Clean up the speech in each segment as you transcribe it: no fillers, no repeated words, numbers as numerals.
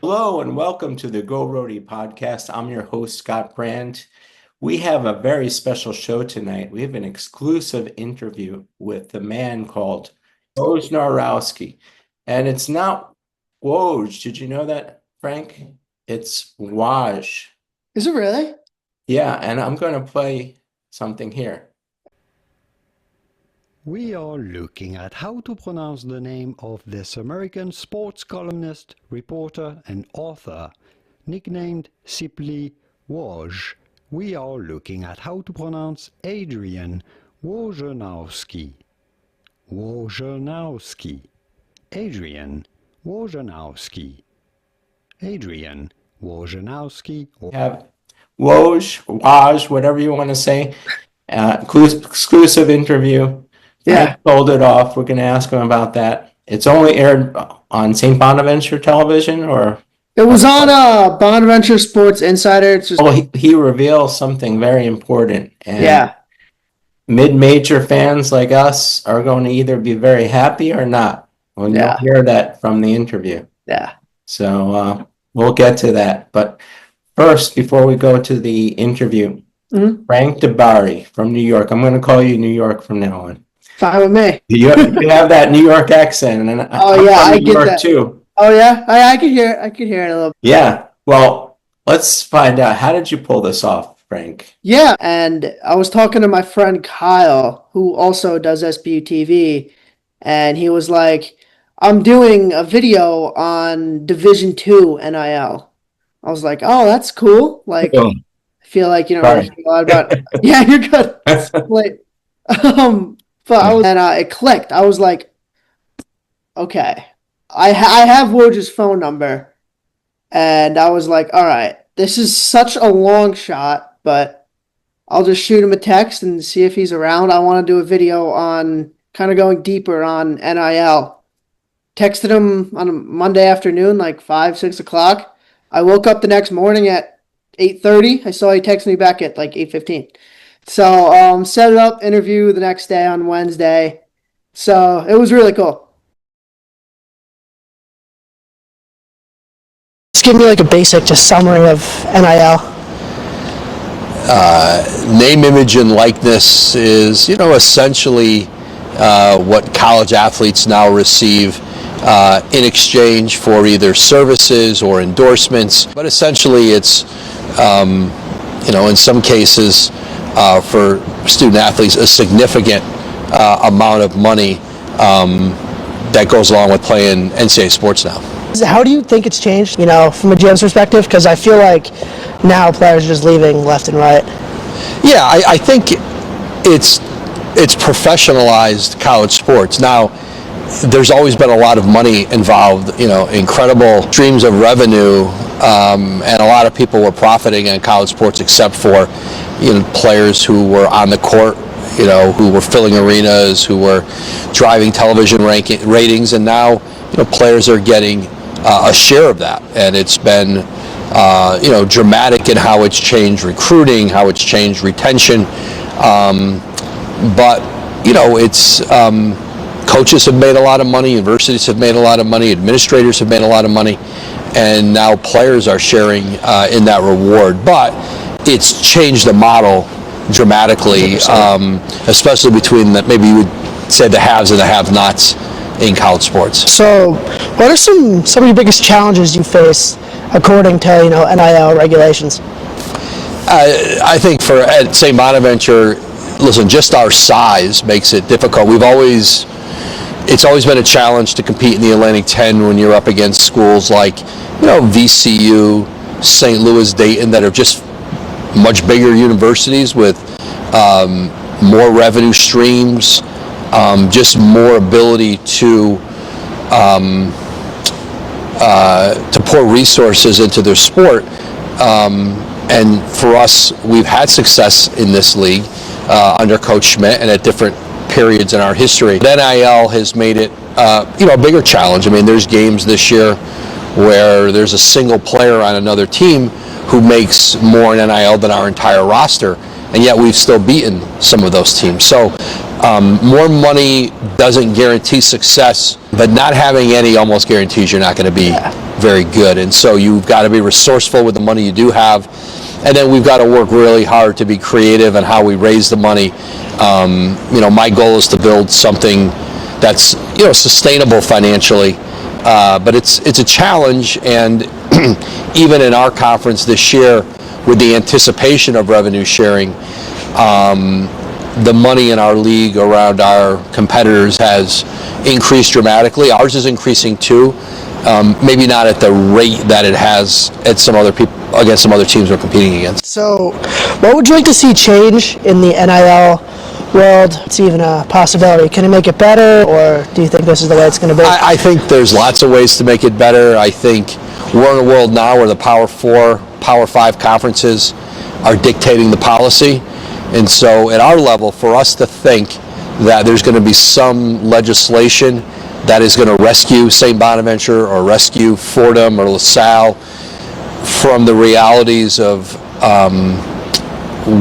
Hello and welcome to the Go Rhody Podcast. I'm your host, Scott Brandt. We have a very special show tonight. We have an exclusive interview with the man called Wojnarowski. And it's not Woj. Did you know that, Frank? It's Woj. Is it really? Yeah, and I'm going to play something here. We are looking at how to pronounce the name of this American sports columnist, reporter, and author, nicknamed simply Woj. We are looking at how to pronounce Adrian Wojnarowski. Wojnarowski. Adrian Wojnarowski. Adrian Wojnarowski. Have Woj, whatever you want to say. Exclusive interview. Yeah. I sold it off. We're going to ask him about that. It's only aired on St. Bonaventure Television, or It was on Bonaventure Sports Insider. It's just he reveals something very important. And yeah. mid-major fans like us are going to either be very happy or not when you Yeah. hear that from the interview. Yeah. So we'll get to that. But first, before we go to the interview, Frank Debari from New York. I'm going to call you New York from now on. Fine with me. You have that New York accent, and Oh, yeah, I'm I from New get York that. too. Oh yeah, I could hear it. I could hear it a little. Yeah. Well, let's find out. How did you pull this off, Frank? Yeah, and I was talking to my friend Kyle, who also does SBU TV, and he was like, "I'm doing a video on Division II NIL." I was like, "Oh, that's cool." Like, I feel like you don't really Sorry. think a lot about. Yeah, you're good. Like, but I was, and it clicked. I was like, okay, I have Woj's phone number, and I was like, all right, this is such a long shot, but I'll just shoot him a text and see if he's around. I want to do a video on kind of going deeper on NIL. Texted him on a Monday afternoon, like 5, 6 o'clock. I woke up the next morning at 8:30. I saw he texted me back at like 8:15. So set it up, interview the next day on Wednesday. So it was really cool. Just give me like a basic just summary of NIL. Name, image, and likeness is, essentially what college athletes now receive in exchange for either services or endorsements. But essentially, it's, in some cases, for student athletes, a significant amount of money that goes along with playing NCAA sports now. How do you think it's changed, from a GM's perspective? Because I feel like now players are just leaving left and right. Yeah, I think it's professionalized college sports. Now, there's always been a lot of money involved, incredible streams of revenue, and a lot of people were profiting on college sports except for, players who were on the court, who were filling arenas, who were driving television ratings, and now, players are getting a share of that, and it's been, dramatic in how it's changed recruiting, how it's changed retention, but, it's coaches have made a lot of money, universities have made a lot of money, administrators have made a lot of money, and now players are sharing in that reward. But it's changed the model dramatically, especially between maybe you would say the haves and the have-nots in college sports. So what are some of your biggest challenges you face according to, NIL regulations? I think at St. Bonaventure, listen, just our size makes it difficult. It's always been a challenge to compete in the Atlantic 10 when you're up against schools like, VCU, St. Louis, Dayton, that are just much bigger universities with more revenue streams, just more ability to pour resources into their sport. And for us, we've had success in this league under Coach Schmidt and at different periods in our history. NIL has made it, a bigger challenge. I mean, there's games this year where there's a single player on another team who makes more in NIL than our entire roster, and yet we've still beaten some of those teams. So more money doesn't guarantee success, but not having any almost guarantees you're not going to be very good. And so you've got to be resourceful with the money you do have. And then we've got to work really hard to be creative in how we raise the money. My goal is to build something that's, sustainable financially. But it's a challenge, and even in our conference this year, with the anticipation of revenue sharing, the money in our league around our competitors has increased dramatically. Ours is increasing too, maybe not at the rate that it has at some other people against some other teams we're competing against. So, what would you like to see change in the NIL world? It's even a possibility. Can it make it better, or do you think this is the way it's going to be? I think there's lots of ways to make it better. I think we're in a world now where the Power 4, Power 5 conferences are dictating the policy. And so at our level, for us to think that there's going to be some legislation that is going to rescue St. Bonaventure or rescue Fordham or LaSalle from the realities of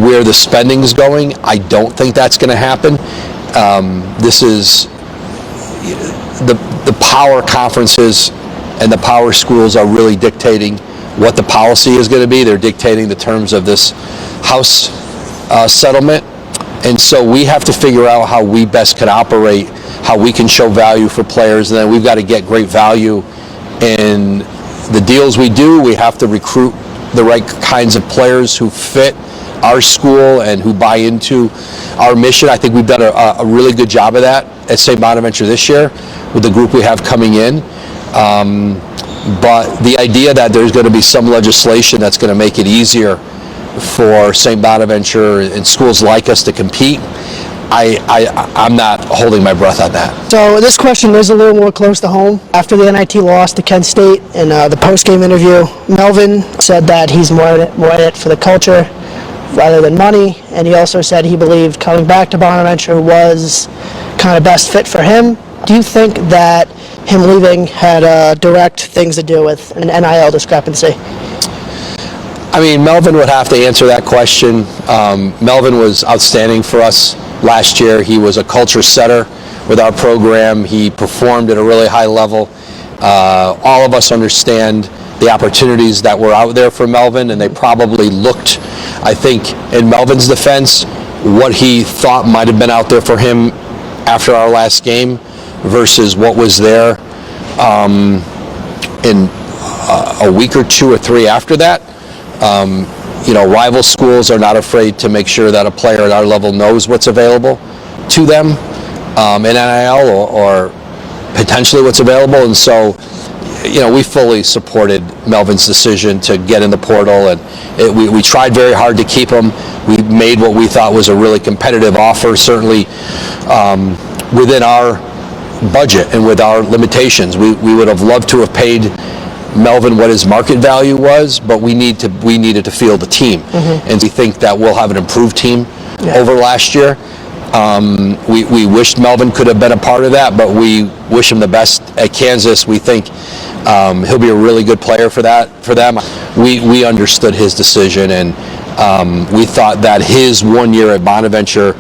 where the spending is going, I don't think that's going to happen. This is the power conferences and the power schools are really dictating what the policy is going to be. They're dictating the terms of this House settlement. And so we have to figure out how we best can operate, how we can show value for players, and then we've got to get great value in the deals we do. We have to recruit the right kinds of players who fit our school and who buy into our mission. I think we've done a really good job of that at St. Bonaventure this year with the group we have coming in. But the idea that there's going to be some legislation that's going to make it easier for St. Bonaventure and schools like us to compete, I'm not holding my breath on that. So this question is a little more close to home. After the NIT loss to Kent State in the post-game interview, Melvin said that he's more in it for the culture rather than money, and he also said he believed coming back to Bonaventure was kind of best fit for him. Do you think that him leaving had direct things to do with an NIL discrepancy? I mean, Melvin would have to answer that question. Melvin was outstanding for us last year. He was a culture setter with our program. He performed at a really high level. All of us understand the opportunities that were out there for Melvin, and they probably looked, I think, in Melvin's defense, what he thought might have been out there for him after our last game versus what was there in a week or two or three after that. Rival schools are not afraid to make sure that a player at our level knows what's available to them in NIL or potentially what's available. And so, we fully supported Melvin's decision to get in the portal, and we tried very hard to keep him. We made what we thought was a really competitive offer, certainly within our budget and with our limitations. We would have loved to have paid Melvin what his market value was, but we needed to field the team. Mm-hmm. And we think that we'll have an improved team over last year. We wished Melvin could have been a part of that, but we wish him the best at Kansas. We think he'll be a really good player for them. We understood his decision, and we thought that his 1 year at Bonaventure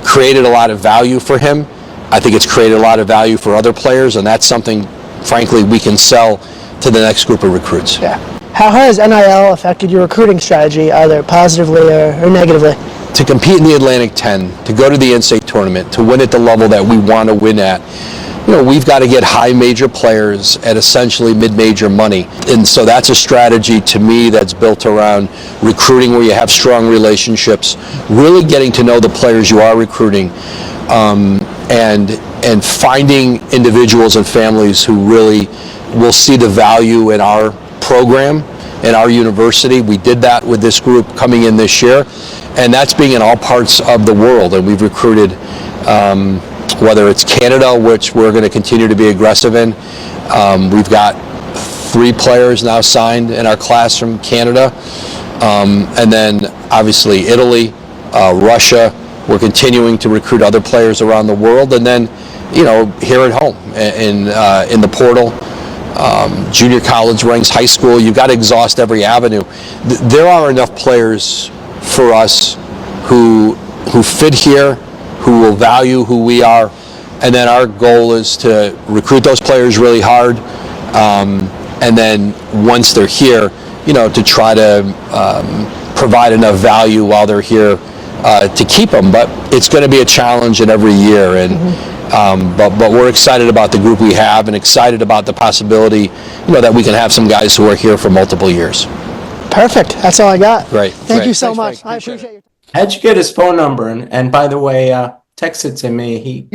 created a lot of value for him. I think it's created a lot of value for other players, and that's something, frankly, we can sell to the next group of recruits. Yeah. How has NIL affected your recruiting strategy, either positively or negatively? To compete in the Atlantic 10, to go to the in-state tournament, to win at the level that we want to win at, we've got to get high major players at essentially mid-major money. And so that's a strategy to me that's built around recruiting where you have strong relationships, really getting to know the players you are recruiting, and finding individuals and families who really will see the value in our program, in our university. We did that with this group coming in this year, and that's being in all parts of the world. And we've recruited, whether it's Canada, which we're going to continue to be aggressive in. We've got 3 players now signed in our class from Canada, and then obviously Italy, Russia. We're continuing to recruit other players around the world, and then here at home in the portal. Junior college ranks, high school, you've got to exhaust every avenue. There are enough players for us who fit here, who will value who we are, and then our goal is to recruit those players really hard, and then once they're here, to try to provide enough value while they're here to keep them. But it's going to be a challenge in every year, and but we're excited about the group we have, and excited about the possibility, that we can have some guys who are here for multiple years. Perfect. That's all I got. Great. Thank you so Thanks, much. Frank. I appreciate it. How'd you get his phone number? And by the way, text it to me.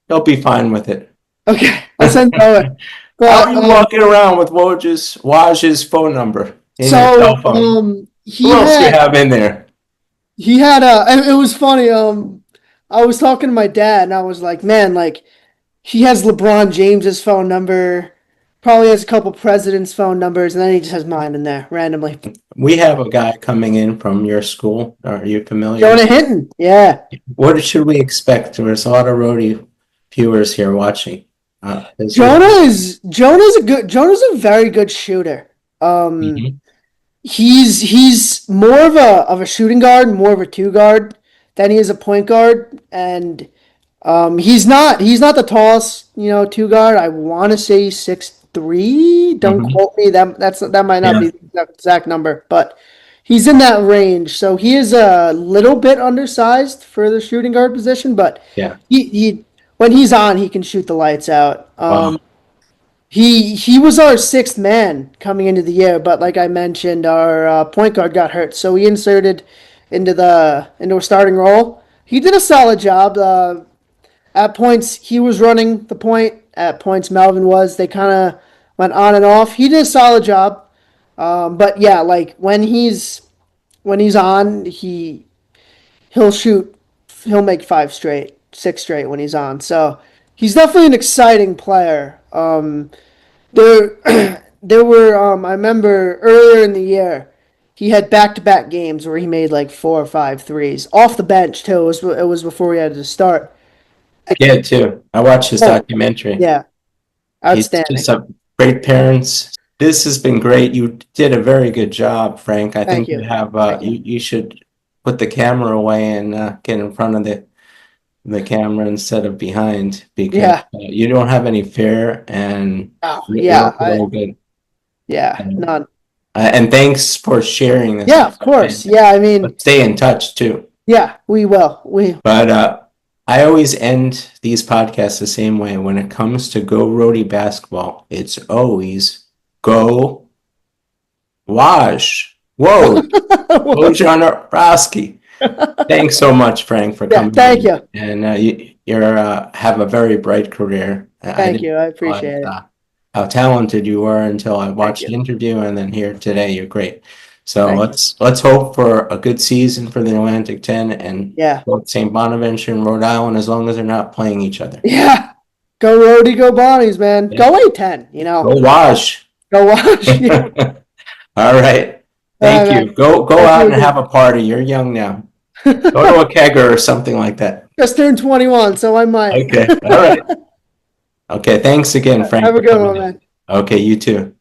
He'll be fine with it. Okay, I'll send it over. How are you walking around with Woj's phone number in your cell phone? Who else do you have in there? He had it was funny. I was talking to my dad, and I was like, man, like, he has LeBron James's phone number, probably has a couple presidents' phone numbers, and then he just has mine in there randomly. We have a guy coming in from your school. Are you familiar? Jonah Hinton, yeah. What should we expect? There's a lot of Rhody viewers here watching. Jonah's a very good shooter. He's more of a shooting guard, more of a two guard than he is a point guard, and he's not the tallest, two guard. I want to say 6'3". Don't quote me. That might not be the exact number, but he's in that range. So he is a little bit undersized for the shooting guard position, but he when he's on, he can shoot the lights out. Wow. He was our sixth man coming into the year, but like I mentioned, our point guard got hurt, so he inserted into a starting role. He did a solid job. At points, he was running the point. At points, Melvin was. They kind of went on and off. He did a solid job. But yeah, like when he's on, he'll shoot. He'll make 5 straight, 6 straight when he's on. So he's definitely an exciting player. There were I remember earlier in the year, he had back-to-back games where he made like 4 or 5 threes off the bench too. It was before he had to start. Yeah, too. I watched his documentary. Yeah, outstanding. He's just great parents. This has been great. You did a very good job, Frank. I think you have. You should put the camera away and get in front of the camera instead of behind, because you don't have any fear, and you're very good. Yeah, none. And thanks for sharing this. Yeah, of course. Yeah, I mean, but stay in touch too. Yeah, we will. But I always end these podcasts the same way. When it comes to Go Rhody basketball, it's always Go Woj. Whoa, Wojnarowski. Thanks so much, Frank, for coming. Thank you. And you're have a very bright career. Thank you. I appreciate it. How talented you were until I watched the interview, and then here today, you're great. So let's hope for a good season for the Atlantic 10 and both St. Bonaventure and Rhode Island, as long as they're not playing each other. Yeah. Go Rhody, go Bonnies, man. Go A10, Go Woj. Go Woj. Yeah. All right. Thank you. Go out and have a party. You're young now. Go to a kegger or something like that. Just turned 21, so I might. Okay. All right. Okay. Thanks again, Frank. Have a good one, man. Okay. You too.